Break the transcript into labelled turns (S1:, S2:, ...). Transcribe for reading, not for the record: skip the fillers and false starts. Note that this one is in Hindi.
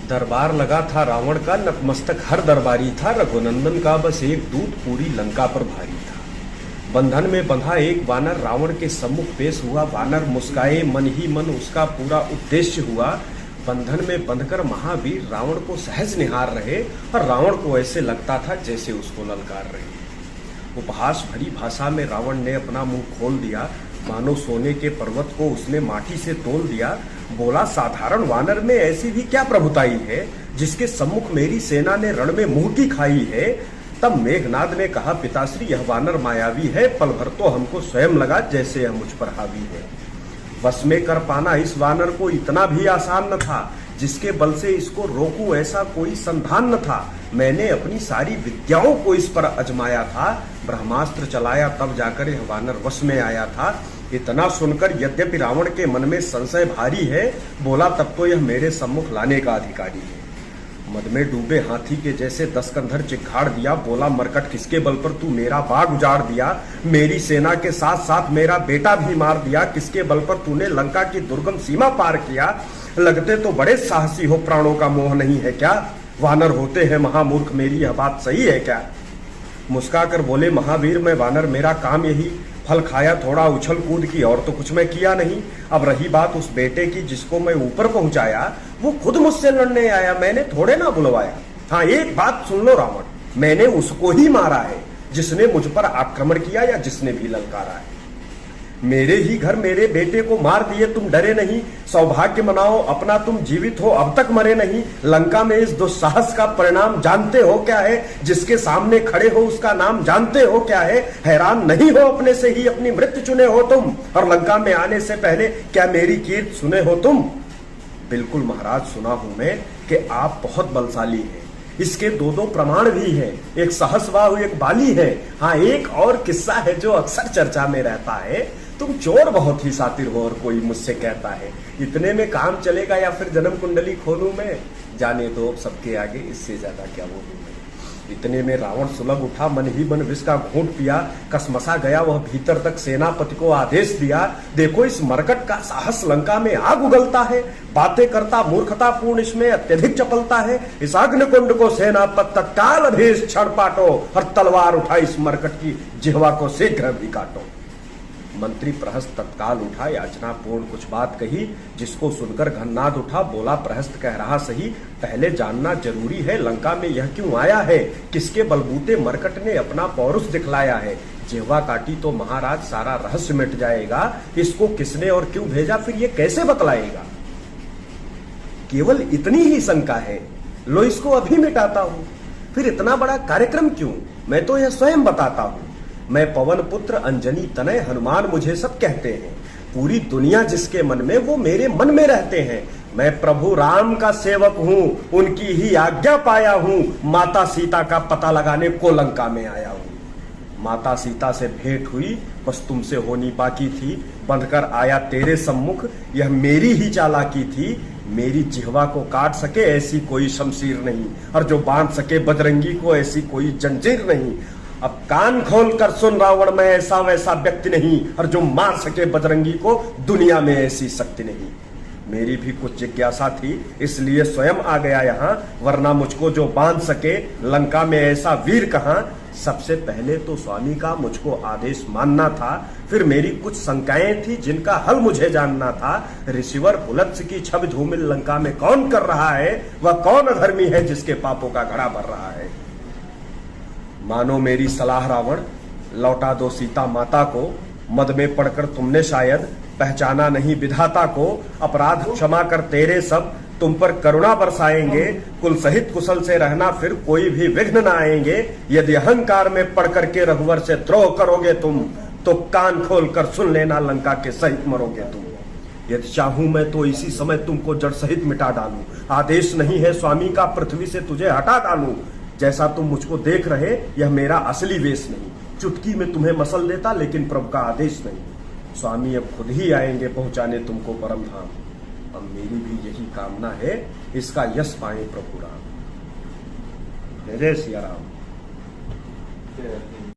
S1: दरबार लगा था रावण का, नतमस्तक हर दरबारी था। रघुनंदन का बस एक दूत पूरी लंका पर भारी था। बंधन में बंधा एक वानर रावण के सम्मुख पेश हुआ। वानर मुस्काए, मन ही मन उसका पूरा उद्देश्य हुआ। बंधन में बंधकर महावीर रावण को सहज निहार रहे और रावण को ऐसे लगता था जैसे उसको ललकार रहे। उपहास भरी भाषा में रावण ने अपना मुंह खोल दिया, मानो सोने के पर्वत को उसने माटी से तोल दिया। बोला, साधारण वानर में ऐसी भी क्या प्रभुताई है जिसके सम्मुख मेरी सेना ने रण में मुंह की खाई है। तब मेघनाद ने कहा, पिताश्री यह वानर मायावी है, पल भर तो हमको स्वयं लगा जैसे यह मुझ पर हावी है। वश में कर पाना इस वानर को इतना भी आसान न था, जिसके बल से इसको रोकूं ऐसा कोई संधान न था। मैंने अपनी सारी विद्याओं को इस पर अजमाया था, ब्रह्मास्त्र चलाया तब जाकर यह वानर वश में आया था। इतना सुनकर यद्यपि रावण के मन में संशय भारी है, बोला, तब तो यह मेरे सम्मुख लाने का अधिकारी है। मद में डूबे हाथी के जैसे 10 कंधर चिखाड़ दिया। बोला, मरकट किसके बल पर तू मेरा बाग उजाड़ दिया, मेरी सेना के साथ साथ मेरा बेटा भी मार दिया। किसके बल पर तूने लंका की दुर्गम सीमा पार किया। लगते तो बड़े साहसी हो, प्राणों का मोह नहीं है क्या। वानर होते हैं महामूर्ख, मेरी यह बात सही है क्या। मुस्काकर बोले महावीर, मैं वानर, मेरा काम यही, फल खाया थोड़ा उछल कूद की, और तो कुछ मैं किया नहीं। अब रही बात उस बेटे की जिसको मैं ऊपर पहुंचाया, वो खुद मुझसे लड़ने आया, मैंने थोड़े ना बुलवाया। हाँ, एक बात सुन लो रावण, मैंने उसको ही मारा है जिसने मुझ पर आक्रमण किया या जिसने भी ललकारा है। मेरे ही घर मेरे बेटे को मार दिए, तुम डरे नहीं। सौभाग्य मनाओ अपना, तुम जीवित हो अब तक मरे नहीं। लंका में इस दुस्साहस का परिणाम जानते हो क्या है, जिसके सामने खड़े हो उसका नाम जानते हो क्या है। हैरान नहीं हो अपने से ही अपनी मृत्यु चुने हो तुम, और लंका में आने से पहले क्या मेरी कीर्ति सुने हो तुम। बिल्कुल महाराज, सुना हूं मैं कि आप बहुत बलशाली हैं। इसके दो प्रमाण भी हैं, एक सहस्वाहु एक बाली है। हाँ, एक और किस्सा है जो अक्सर चर्चा में रहता है, तुम चोर बहुत ही शातिर हो और कोई मुझसे कहता है इतने में काम चलेगा या फिर जन्म कुंडली खोलूं मैं। जाने दो सबके आगे, इससे ज्यादा क्या बोलूं मैं। इतने में रावण सुलग उठा, मन ही मन विष का घूंट पिया। कसमसा गया वह भीतर तक, सेनापति को आदेश दिया, देखो इस मरकट का साहस लंका में आग उगलता है। बातें करता मूर्खता पूर्ण, इसमें अत्यधिक चपलता है। इस अग्निकुंड को सेनापति तत्काल भेष क्षण पाटो, और तलवार उठा इस मरकट की जिह्वा को शीघ्र भी काटो। मंत्री प्रहस्त तत्काल उठा, याचना पूर्ण कुछ बात कही, जिसको सुनकर घन्नाद उठा। बोला, प्रहस्त कह रहा सही, पहले जानना जरूरी है लंका में यह क्यों आया है, किसके बलबूते मरकट ने अपना पौरुष दिखलाया है। जिह्वा काटी तो महाराज सारा रहस्य मिट जाएगा। इसको किसने और क्यों भेजा फिर ये कैसे बतलाएगा। केवल इतनी ही शंका है, लो इसको अभी मिटाता हूं। फिर इतना बड़ा कार्यक्रम क्यों, मैं तो यह स्वयं बताता हूं। मैं पवन पुत्र अंजनी तनय हनुमान, मुझे सब कहते हैं। पूरी दुनिया जिसके मन में, वो मेरे मन में रहते हैं। मैं प्रभु राम का सेवक हूँ, उनकी ही आज्ञा पाया हूँ। माता सीता का पता लगाने को लंका में आया हूँ। माता सीता से भेंट हुई, बस तुमसे होनी बाकी थी। बंधकर आया तेरे सम्मुख, यह मेरी ही चालाकी थी। मेरी जिह्वा को काट सके ऐसी कोई शमशीर नहीं, और जो बांध सके बजरंगी को ऐसी कोई जंजीर नहीं। अब कान खोल कर सुन रावण, मैं ऐसा वैसा व्यक्ति नहीं, और जो मार सके बजरंगी को दुनिया में ऐसी शक्ति नहीं। मेरी भी कुछ जिज्ञासा थी, इसलिए स्वयं आ गया यहाँ, वरना मुझको जो बांध सके लंका में ऐसा वीर कहाँ। सबसे पहले तो स्वामी का मुझको आदेश मानना था, फिर मेरी कुछ शंकाएं थी जिनका हल मुझे जानना था। ऋषिवर पुलत्स्य की छब धूमिल लंका में कौन कर रहा है, वह कौन अधर्मी है जिसके पापों का घड़ा भर रहा है। मानो मेरी सलाह रावण, लौटा दो सीता माता को। मद में पड़कर तुमने शायद पहचाना नहीं विधाता को। अपराध क्षमा कर तेरे सब तुम पर करुणा बरसाएंगे। कुल सहित कुशल से रहना, फिर कोई भी विघ्न न आएंगे। यदि अहंकार में पड़ करके रघुवर से द्रोह करोगे तुम, तो कान खोल कर सुन लेना, लंका के सहित मरोगे तुम। यदि चाहूं मैं तो इसी समय तुमको जड़ सहित मिटा डालूं। आदेश नहीं है स्वामी का पृथ्वी से तुझे हटा डालूं। जैसा तुम मुझको देख रहे, यह मेरा असली वेश नहीं। चुटकी में तुम्हें मसल देता, लेकिन प्रभु का आदेश नहीं। स्वामी अब खुद ही आएंगे पहुंचाने तुमको परम धाम। अब मेरी भी यही कामना है, इसका यश पाए प्रभु राम। जय सिया राम।